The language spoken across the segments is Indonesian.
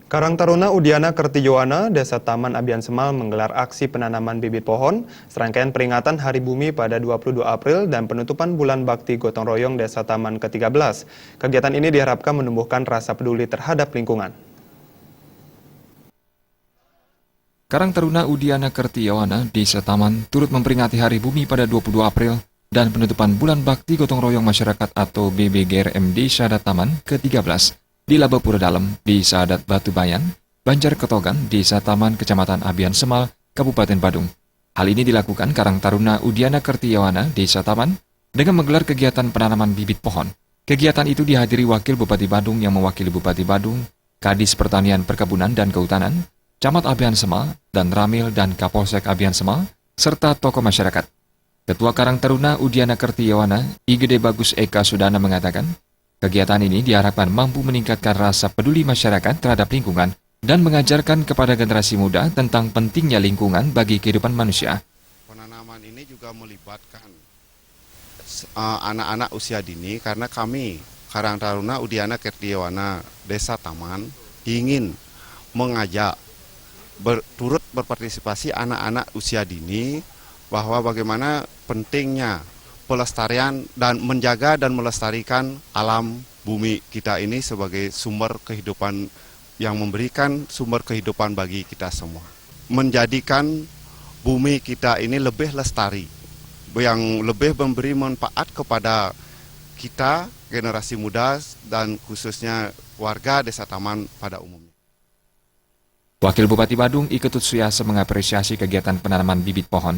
Karang Taruna Udiana Kertijoana, Desa Taman Abian Semal menggelar aksi penanaman bibit pohon, serangkaian peringatan Hari Bumi pada 22 April dan penutupan Bulan Bakti Gotong Royong Desa Taman ke-13. Kegiatan ini diharapkan menumbuhkan rasa peduli terhadap lingkungan. Karang Taruna Udiana Kertijoana, Desa Taman, turut memperingati Hari Bumi pada 22 April dan penutupan Bulan Bakti Gotong Royong Masyarakat atau BBGRM Desa Taman ke-13. Di Labapura Dalam, di Sadat Batu Bayan, Banjar Ketogan, Desa Taman, Kecamatan Abian Semal, Kabupaten Badung. Hal ini dilakukan Karang Taruna Udiana Kertijoana, Desa Taman, dengan menggelar kegiatan penanaman bibit pohon. Kegiatan itu dihadiri Wakil Bupati Badung yang mewakili Bupati Badung, Kadis Pertanian Perkebunan dan Kehutanan, Camat Abian Semal, dan Ramil dan Kapolsek Abian Semal, serta tokoh masyarakat. Ketua Karang Taruna Udiana Kertijoana, IGD Bagus Eka Sudana mengatakan, kegiatan ini diharapkan mampu meningkatkan rasa peduli masyarakat terhadap lingkungan dan mengajarkan kepada generasi muda tentang pentingnya lingkungan bagi kehidupan manusia. Penanaman ini juga melibatkan anak-anak usia dini karena kami, Karang Taruna Udiana Kertijoana, Desa Taman, ingin mengajak turut berpartisipasi anak-anak usia dini bahwa bagaimana pentingnya pelestarian dan menjaga dan melestarikan alam bumi kita ini sebagai sumber kehidupan yang memberikan sumber kehidupan bagi kita semua. Menjadikan bumi kita ini lebih lestari, yang lebih memberi manfaat kepada kita, generasi muda, dan khususnya warga Desa Taman pada umumnya. Wakil Bupati Badung Iketut Suyasa mengapresiasi kegiatan penanaman bibit pohon.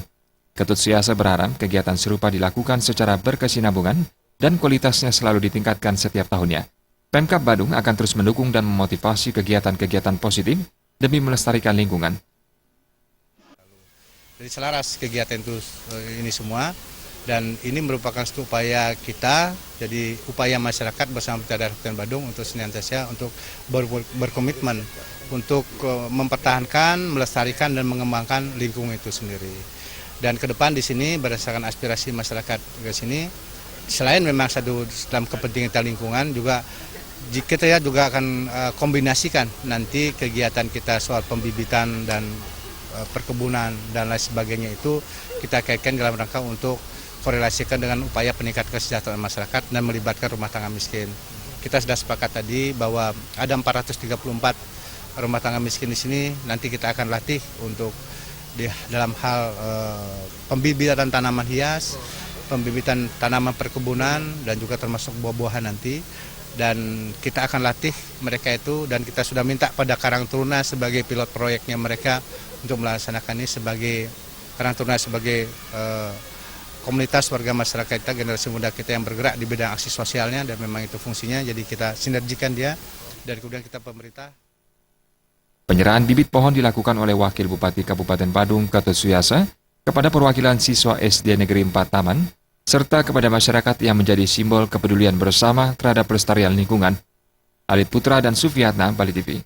Ketut Suyasa berharap kegiatan serupa dilakukan secara berkesinambungan dan kualitasnya selalu ditingkatkan setiap tahunnya. Pemkab Badung akan terus mendukung dan memotivasi kegiatan-kegiatan positif demi melestarikan lingkungan. Jadi selaras kegiatan itu ini semua, dan ini merupakan satu upaya kita, jadi upaya masyarakat bersama Pemerintah Daerah Kabupaten Badung untuk senantiasa untuk berkomitmen untuk mempertahankan, melestarikan dan mengembangkan lingkungan itu sendiri. Dan ke depan di sini berdasarkan aspirasi masyarakat ke sini, selain memang satu dalam kepentingan lingkungan juga kita juga akan kombinasikan nanti kegiatan kita soal pembibitan dan perkebunan dan lain sebagainya itu kita kaitkan dalam rangka untuk korelasikan dengan upaya peningkatan kesejahteraan masyarakat dan melibatkan rumah tangga miskin. Kita sudah sepakat tadi bahwa ada 434 rumah tangga miskin di sini, nanti kita akan latih untuk dalam hal pembibitan tanaman hias, pembibitan tanaman perkebunan, dan juga termasuk buah-buahan nanti. Dan kita akan latih mereka itu, dan kita sudah minta pada Karang Taruna sebagai pilot proyeknya mereka untuk melaksanakan ini sebagai Karang Taruna sebagai komunitas warga masyarakat kita, generasi muda kita yang bergerak di bidang aksi sosialnya, dan memang itu fungsinya, jadi kita sinergikan dia, dan kemudian kita pemerintah. Penyerahan bibit pohon dilakukan oleh Wakil Bupati Kabupaten Badung Ketut Suyasa kepada perwakilan siswa SD Negeri 4 Taman, serta kepada masyarakat yang menjadi simbol kepedulian bersama terhadap pelestarian lingkungan. Alit Putra dan Sufiatna, Bali TV.